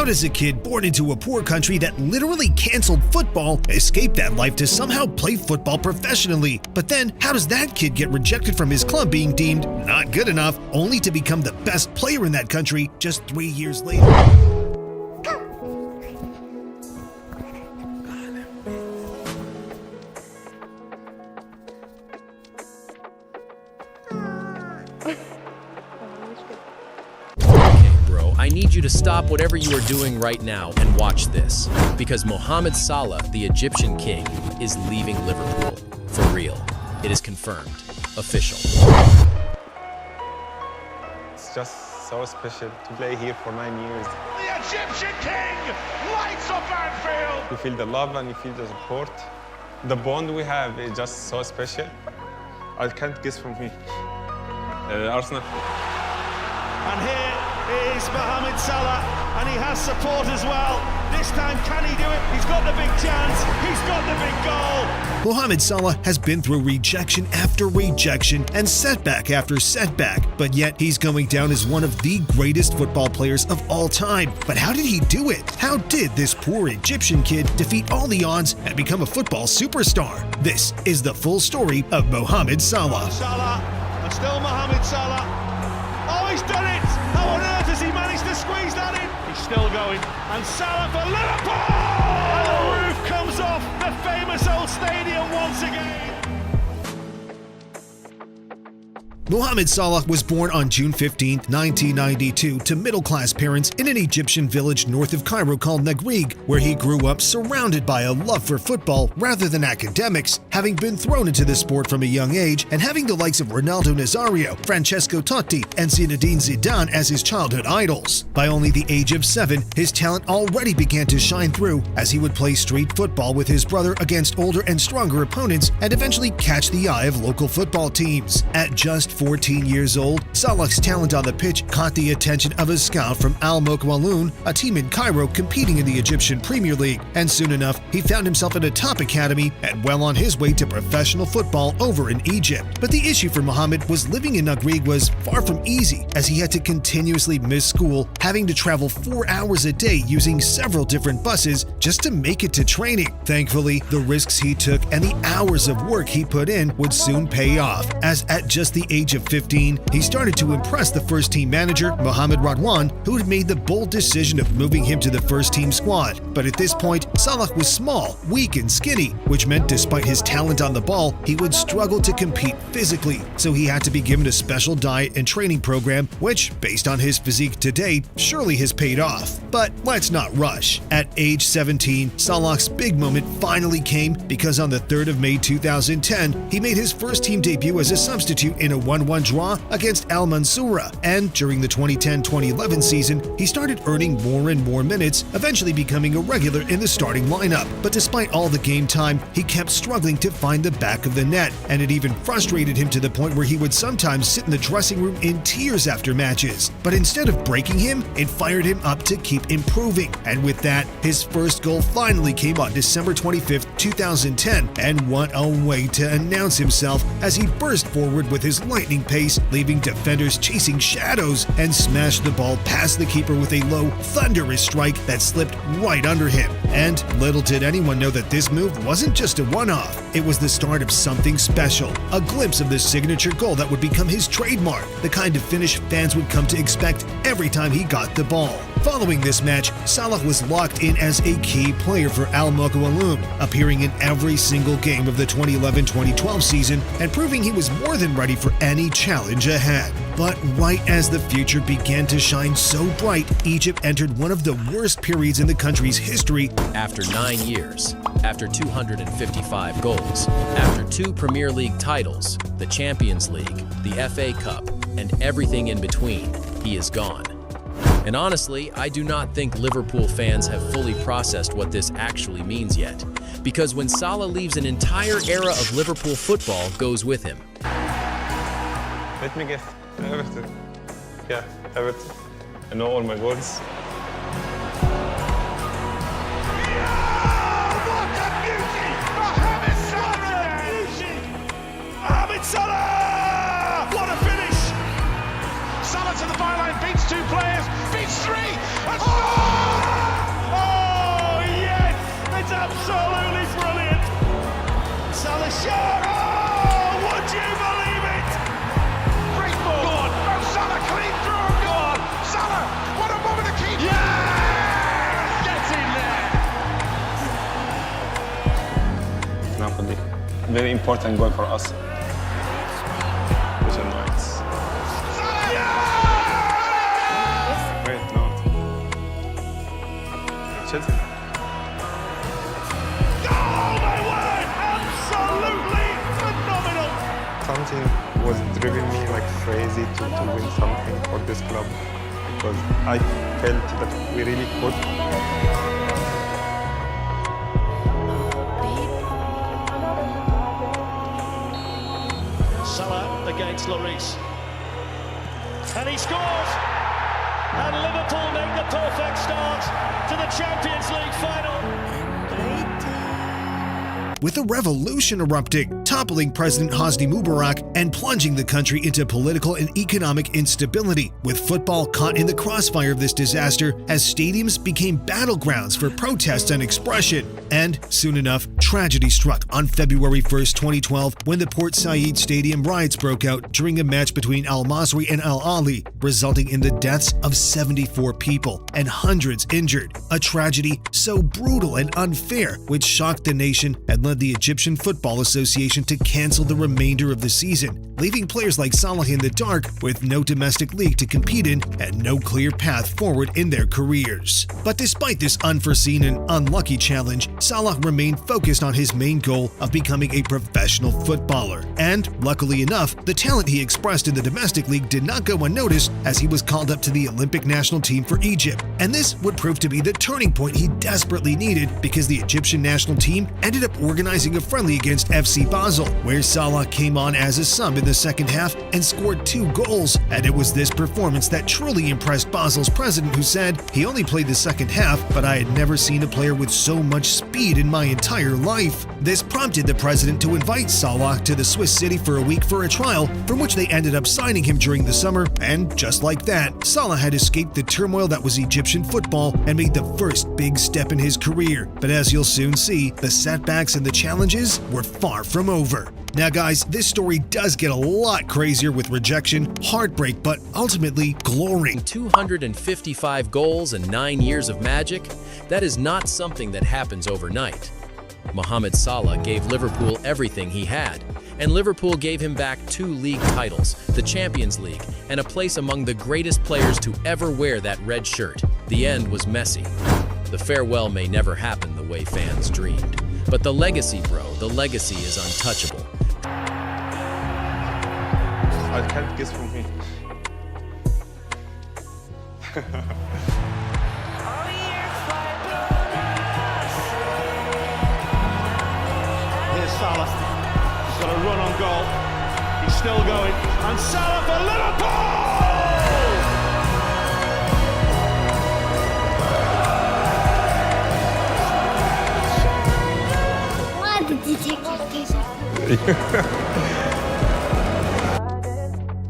How does a kid born into a poor country that literally canceled football escape that life to somehow play football professionally? But then, how does that kid get rejected from his club being deemed not good enough, only to become the best player in that country just 3 years later? I need you to stop whatever you are doing right now and watch this, because Mohamed Salah, the Egyptian king, is leaving Liverpool. For real. It is confirmed. Official. It's just so special to play here for 9 years. The Egyptian king lights up Anfield! You feel the love and you feel the support. The bond we have is just so special. I can't guess from me. Arsenal. And here is Mohamed Salah, and he has support as well. This time, can he do it? He's got the big chance, he's got the big goal. Mohamed Salah has been through rejection after rejection and setback after setback, but yet he's going down as one of the greatest football players of all time. But how did he do it? How did this poor Egyptian kid defeat all the odds and become a football superstar? This is the full story of Mohamed Salah. Salah, and still Mohamed Salah. Oh, he's done it! How on earth has he managed to squeeze that in? He's still going. And Salah for Liverpool! And the roof comes off the famous old stadium once again. Mohamed Salah was born on June 15, 1992, to middle-class parents in an Egyptian village north of Cairo called Negreg, where he grew up surrounded by a love for football rather than academics, having been thrown into the sport from a young age and having the likes of Ronaldo Nazario, Francesco Totti, and Zinedine Zidane as his childhood idols. By only the age of 7, his talent already began to shine through as he would play street football with his brother against older and stronger opponents and eventually catch the eye of local football teams. At just 14 years old, Salah's talent on the pitch caught the attention of a scout from Al Mokwaloun, a team in Cairo competing in the Egyptian Premier League, and soon enough, he found himself at a top academy and well on his way to professional football over in Egypt. But the issue for Mohamed was living in Negreg was far from easy, as he had to continuously miss school, having to travel 4 hours a day using several different buses just to make it to training. Thankfully, the risks he took and the hours of work he put in would soon pay off, as at just the age of 15, he started to impress the first-team manager, Mohamed Radwan, who had made the bold decision of moving him to the first-team squad. But at this point, Salah was small, weak, and skinny, which meant despite his talent on the ball, he would struggle to compete physically. So he had to be given a special diet and training program, which, based on his physique to date, surely has paid off. But let's not rush. At age 17, Salah's big moment finally came because on the 3rd of May 2010, he made his first-team debut as a substitute in a 1-1 draw against Al Mansoura, and during the 2010-2011 season, he started earning more and more minutes, eventually becoming a regular in the starting lineup. But despite all the game time, he kept struggling to find the back of the net, and it even frustrated him to the point where he would sometimes sit in the dressing room in tears after matches. But instead of breaking him, it fired him up to keep improving, and with that, his first goal finally came on December 25, 2010, and what a way to announce himself as he burst forward with his lightning pace, leaving defenders chasing shadows, and smashed the ball past the keeper with a low, thunderous strike that slipped right under him. And little did anyone know that this move wasn't just a one-off. It was the start of something special, a glimpse of the signature goal that would become his trademark, the kind of finish fans would come to expect every time he got the ball. Following this match, Salah was locked in as a key player for Al Mokwaloun, appearing in every single game of the 2011-2012 season and proving he was more than ready for any challenge ahead. But right as the future began to shine so bright, Egypt entered one of the worst periods in the country's history. After 9 years, after 255 goals, after 2 Premier League titles, the Champions League, the FA Cup, and everything in between, he is gone. And honestly, I do not think Liverpool fans have fully processed what this actually means yet, because when Salah leaves, an entire era of Liverpool football goes with him. Let me guess. Everton. Yeah, Everton. I know all my goals. Mohamed Salah! What a finish! Salah to the byline, beats 2 players, beats 3, and very important goal for us. Which is nice. Wait, no. Chelsea. Oh my word! Absolutely phenomenal! Something was driving me like crazy to win something for this club because I felt that we really could. Salah against Lloris. And he scores! And Liverpool make the perfect start to the Champions League final. With a revolution erupting, toppling President Hosni Mubarak and plunging the country into political and economic instability, with football caught in the crossfire of this disaster as stadiums became battlegrounds for protests and expression. And soon enough, tragedy struck on February 1st, 2012, when the Port Said Stadium riots broke out during a match between Al Masry and Al Ahly, resulting in the deaths of 74 people and hundreds injured. A tragedy so brutal and unfair, which shocked the nation and led the Egyptian Football Association to cancel the remainder of the season, leaving players like Salah in the dark with no domestic league to compete in and no clear path forward in their careers. But despite this unforeseen and unlucky challenge, Salah remained focused on his main goal of becoming a professional footballer. And, luckily enough, the talent he expressed in the domestic league did not go unnoticed as he was called up to the Olympic national team for Egypt. And this would prove to be the turning point he desperately needed because the Egyptian national team ended up organizing a friendly against FC Basel, where Salah came on as a sub in the second half and scored 2 goals. And it was this performance that truly impressed Basel's president, who said, "He only played the second half, but I had never seen a player with so much speed in my entire life." This prompted the president to invite Salah to the Swiss city for a week for a trial, from which they ended up signing him during the summer, and just like that, Salah had escaped the turmoil that was Egyptian football and made the first big step in his career. But as you'll soon see, the setbacks and the challenges were far from over. Now guys, this story does get a lot crazier with rejection, heartbreak, but ultimately glory. 255 goals and 9 years of magic, that is not something that happens overnight. Mohamed Salah gave Liverpool everything he had, and Liverpool gave him back 2 league titles, the Champions League, and a place among the greatest players to ever wear that red shirt. The end was messy. The farewell may never happen the way fans dreamed. But the legacy, bro, the legacy is untouchable. I can't guess from me. Here's Salah. He's got a run on goal. He's still going. And Salah for Liverpool! Why did you take your face off?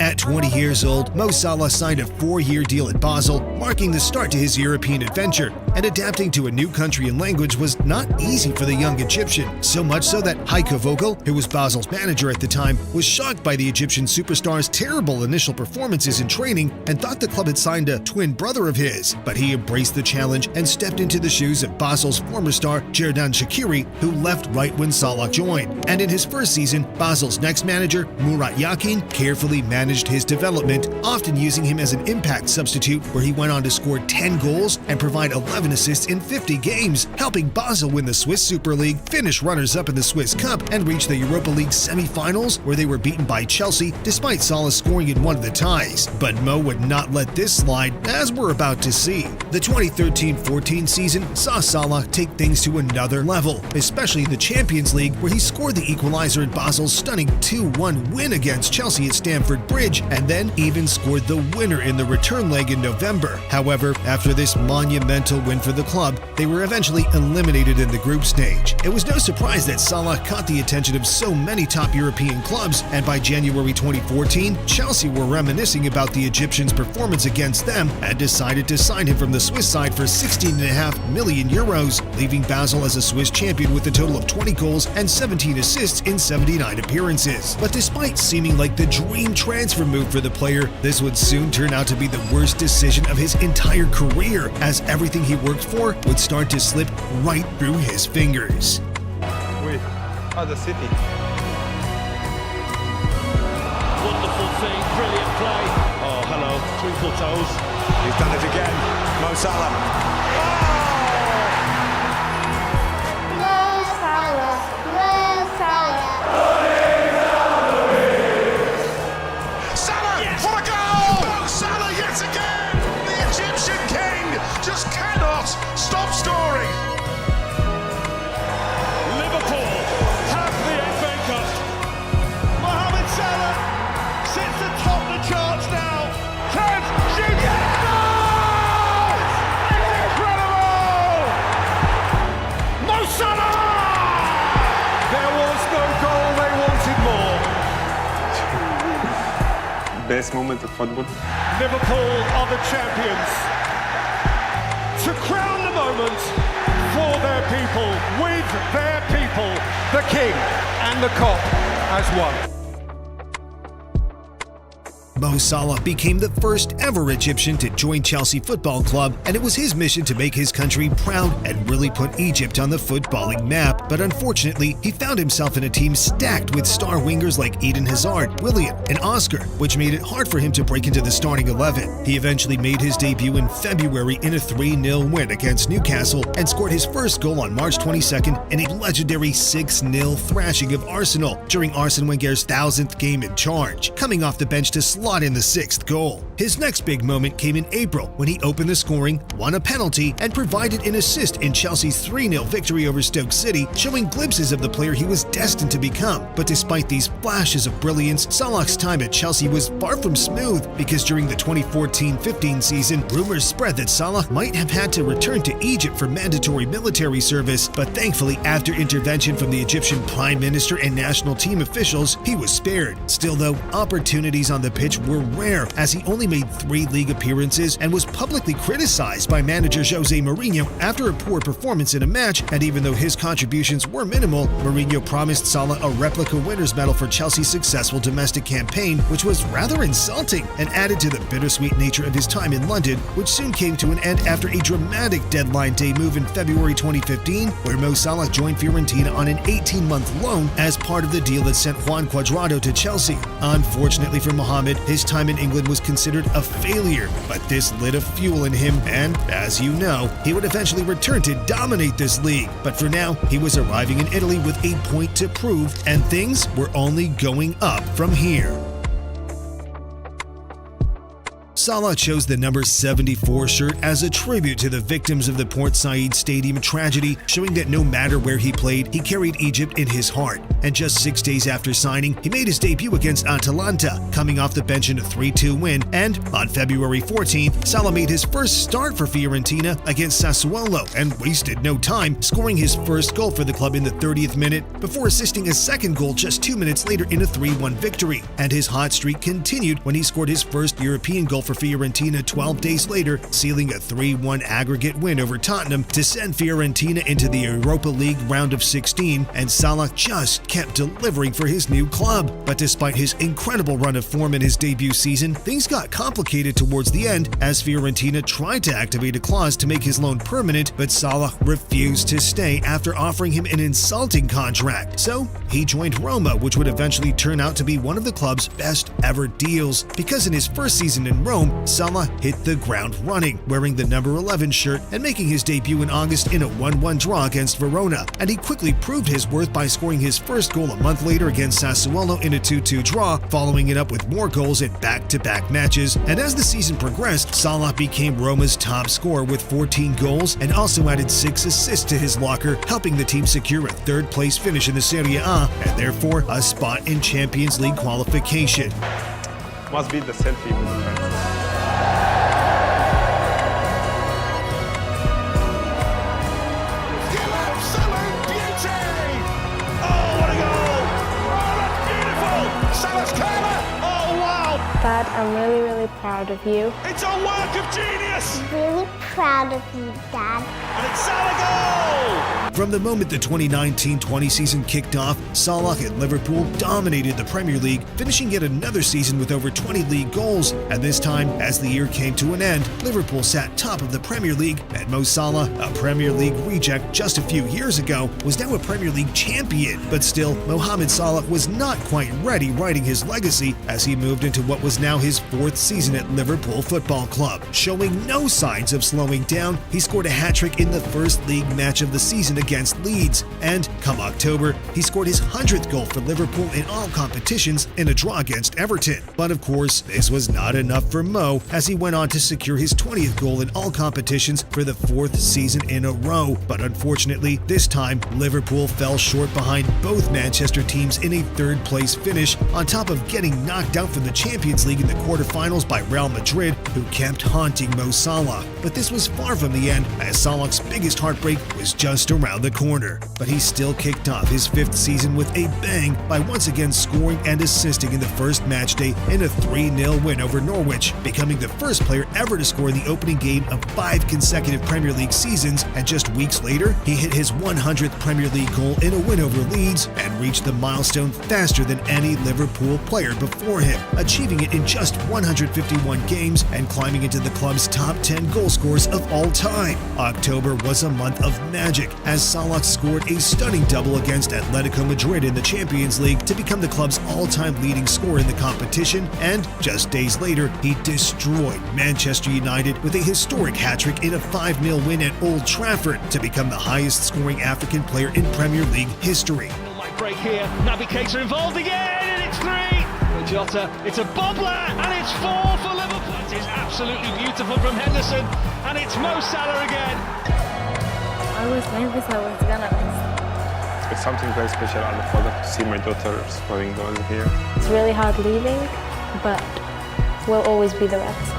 At 20 years old, Mo Salah signed a 4-year deal at Basel, marking the start to his European adventure. And adapting to a new country and language was not easy for the young Egyptian, so much so that Heiko Vogel, who was Basel's manager at the time, was shocked by the Egyptian superstar's terrible initial performances in training and thought the club had signed a twin brother of his. But he embraced the challenge and stepped into the shoes of Basel's former star Xherdan Shaqiri, who left right when Salah joined. And in his first season, Basel's next manager, Murat Yakin, carefully managed his development, often using him as an impact substitute, where he went on to score 10 goals and provide 11 assists in 50 games, helping Basel win the Swiss Super League, finish runners-up in the Swiss Cup, and reach the Europa League semi-finals, where they were beaten by Chelsea despite Salah scoring in one of the ties. But Mo would not let this slide, as we're about to see. The 2013-14 season saw Salah take things to another level, especially in the Champions League, where he scored the equalizer in Basel's stunning 2-1 win against Chelsea at Stamford Bridge, and then even scored the winner in the return leg in November. However, after this monumental win for the club, they were eventually eliminated in the group stage. It was no surprise that Salah caught the attention of so many top European clubs, and by January 2014, Chelsea were reminiscing about the Egyptian's performance against them and decided to sign him from the Swiss side for 16.5 million euros, leaving Basel as a Swiss champion with a total of 20 goals and 17 assists in 79 appearances. But despite seeming like the dream transfer move for the player, this would soon turn out to be the worst decision of his entire career, as everything he worked for would start to slip right through his fingers. Oui. Ah, the city. see. Brilliant play. Oh, hello, twinkle toes. He's done it again. Mo Salah. Mo Salah, Mo Salah. Salah, Yes. what a goal! Mo Salah yet again! The Egyptian king just cannot stop scoring. Liverpool have the FA Cup. Mohamed Salah sits atop the charts now. Trent shoots. Yes! It's incredible! Mo Salah! There was no goal, they wanted more. Best moment of football. Liverpool are the champions. To crown the moment for their people, with their people, the king and the cop as one. Mo Salah became the first ever Egyptian to join Chelsea Football Club, and it was his mission to make his country proud and really put Egypt on the footballing map. But unfortunately, he found himself in a team stacked with star wingers like Eden Hazard, Willian, and Oscar, which made it hard for him to break into the starting 11. He eventually made his debut in February in a 3-0 win against Newcastle and scored his first goal on March 22nd in a legendary 6-0 thrashing of Arsenal during Arsene Wenger's 1000th game in charge, coming off the bench to slot in the 6th goal. His next big moment came in April when he opened the scoring, won a penalty, and provided an assist in Chelsea's 3-0 victory over Stoke City, showing glimpses of the player he was destined to become. But despite these flashes of brilliance, Salah's time at Chelsea was far from smooth, because during the 2014-15 season, rumors spread that Salah might have had to return to Egypt for mandatory military service, but thankfully, after intervention from the Egyptian Prime Minister and national team officials, he was spared. Still though, opportunities on the pitch were rare, as he only made 3 league appearances and was publicly criticized by manager Jose Mourinho after a poor performance in a match. And even though his contributions were minimal, Mourinho promised Salah a replica winner's medal for Chelsea's successful domestic campaign, which was rather insulting and added to the bittersweet nature of his time in London, which soon came to an end after a dramatic deadline day move in February 2015, where Mo Salah joined Fiorentina on an 18-month loan as part of the deal that sent Juan Cuadrado to Chelsea. Unfortunately for Mohamed, his time in England was considered a failure, but this lit a fuel in him, and as you know, he would eventually return to dominate this league. But for now, he was arriving in Italy with a point to prove, and things were only going up from here. Salah chose the number 74 shirt as a tribute to the victims of the Port Said Stadium tragedy, showing that no matter where he played, he carried Egypt in his heart. And just 6 days after signing, he made his debut against Atalanta, coming off the bench in a 3-2 win, and on February 14th, Salah made his first start for Fiorentina against Sassuolo and wasted no time, scoring his first goal for the club in the 30th minute before assisting a second goal just 2 minutes later in a 3-1 victory. And his hot streak continued when he scored his first European goal for Fiorentina 12 days later, sealing a 3-1 aggregate win over Tottenham to send Fiorentina into the Europa League round of 16, and Salah just kept delivering for his new club. But despite his incredible run of form in his debut season, things got complicated towards the end as Fiorentina tried to activate a clause to make his loan permanent, but Salah refused to stay after offering him an insulting contract. So he joined Roma, which would eventually turn out to be one of the club's best ever deals, because in his first season in Rome, Salah hit the ground running, wearing the number 11 shirt and making his debut in August in a 1-1 draw against Verona. And he quickly proved his worth by scoring his first goal a month later against Sassuolo in a 2-2 draw, following it up with more goals in back-to-back matches. And as the season progressed, Salah became Roma's top scorer with 14 goals and also added 6 assists to his locker, helping the team secure a 3rd-place finish in the Serie A and therefore a spot in Champions League qualification. Must be the selfie with the fans. Dad, I'm really, really proud of you. It's a work of genius! Really proud of you, Dad. And it's Salah goal! From the moment the 2019-20 season kicked off, Salah and Liverpool dominated the Premier League, finishing yet another season with over 20 league goals. And this time, as the year came to an end, Liverpool sat top of the Premier League, and Mo Salah, a Premier League reject just a few years ago, was now a Premier League champion. But still, Mohamed Salah was not quite ready writing his legacy as he moved into what was now his fourth season at Liverpool Football Club. Showing no signs of slowing down, he scored a hat-trick in the first league match of the season against Leeds, and come October, he scored his 100th goal for Liverpool in all competitions in a draw against Everton. But of course, this was not enough for Mo, as he went on to secure his 20th goal in all competitions for the fourth season in a row. But unfortunately, this time, Liverpool fell short behind both Manchester teams in a third-place finish, on top of getting knocked out from the Champions League in the quarterfinals by Real Madrid, who kept haunting Mo Salah. But this was far from the end, as Salah's biggest heartbreak was just around the corner. But he still kicked off his fifth season with a bang by once again scoring and assisting in the first match day in a 3-0 win over Norwich, becoming the first player ever to score in the opening game of 5 consecutive Premier League seasons. And just weeks later, he hit his 100th Premier League goal in a win over Leeds and reached the milestone faster than any Liverpool player before him, achieving it in just 151 games and climbing into the club's top 10 goal scorers of all time. October was a month of magic, as Salah scored a stunning double against Atletico Madrid in the Champions League to become the club's all-time leading scorer in the competition, and just days later, he destroyed Manchester United with a historic hat-trick in a 5-0 win at Old Trafford to become the highest-scoring African player in Premier League history. Light break here, Naby Keita involved again, and it's 3! Jota, it's a bobbler, and it's 4 for Liverpool. It is absolutely beautiful from Henderson, and it's Mo Salah again. I was nervous I was gonna miss. It's something very special as a father to see my daughter scoring goals here. It's really hard leaving, but we'll always be the rest.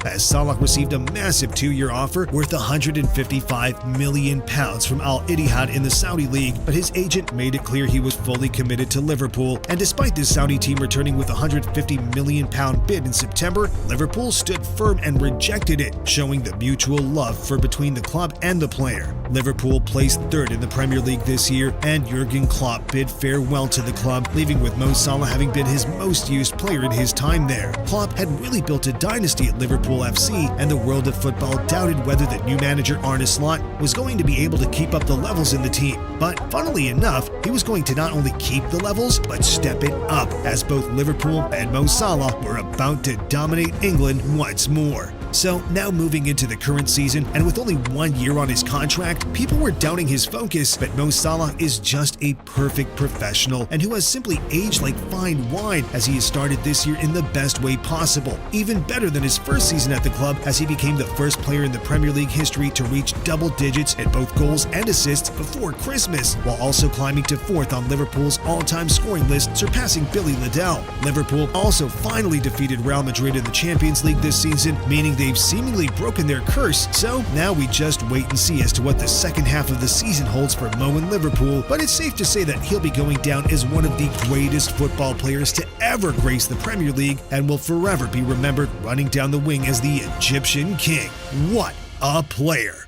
As Salah received a massive 2-year offer worth £155 million from Al Ittihad in the Saudi League, but his agent made it clear he was fully committed to Liverpool. And despite this Saudi team returning with a £150 million bid in September, Liverpool stood firm and rejected it, showing the mutual love for between the club and the player. Liverpool placed third in the Premier League this year, and Jurgen Klopp bid farewell to the club, leaving with Mo Salah having been his most used player in his time there. Klopp had really built a dynasty at Liverpool FC, and the world of football doubted whether the new manager Arne Slot was going to be able to keep up the levels in the team. But funnily enough, he was going to not only keep the levels, but step it up, as both Liverpool and Mo Salah were about to dominate England once more. So now moving into the current season, and with only 1 year on his contract, people were doubting his focus, but Mo Salah is just a perfect professional and who has simply aged like fine wine, as he has started this year in the best way possible, even better than his first season at the club, as he became the first player in the Premier League history to reach double digits in both goals and assists before Christmas, while also climbing to 4th on Liverpool's all-time scoring list, surpassing Billy Liddell. Liverpool also finally defeated Real Madrid in the Champions League this season, meaning they've seemingly broken their curse. So now we just wait and see as to what the second half of the season holds for Mo in Liverpool, but it's safe to say that he'll be going down as one of the greatest football players to ever grace the Premier League, and will forever be remembered running down the wing as the Egyptian King. What a player!